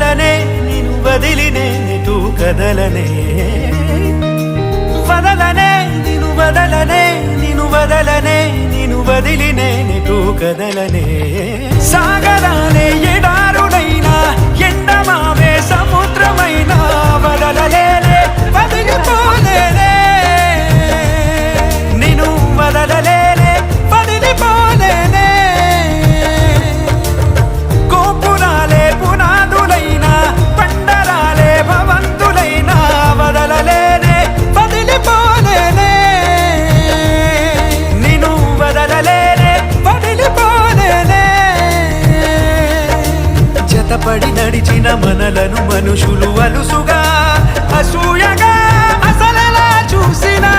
వదలనే నిను వదిలినే నిటు కదలనే వదలనే నిను వదలనే నిను వదలనే నిను వదిలినే నిటు కదలనే సాగరాలే ఎడారుడైనా ఎండమావే సముద్రమైనా వదలలేనే వదిలిపోలేనే నిను వదలలేనే వదిలిపోలేనే గోపురాలే పునాదులైనా పండరాలే భవంతులైనా వదలలేనే వదిలిపోలేనే నిను వదలలేనే వదిలిపోలేనే జతపడి నడిచిన మనలను మనుషులు అలుసుగా అసూయగా అసలలా చూసినా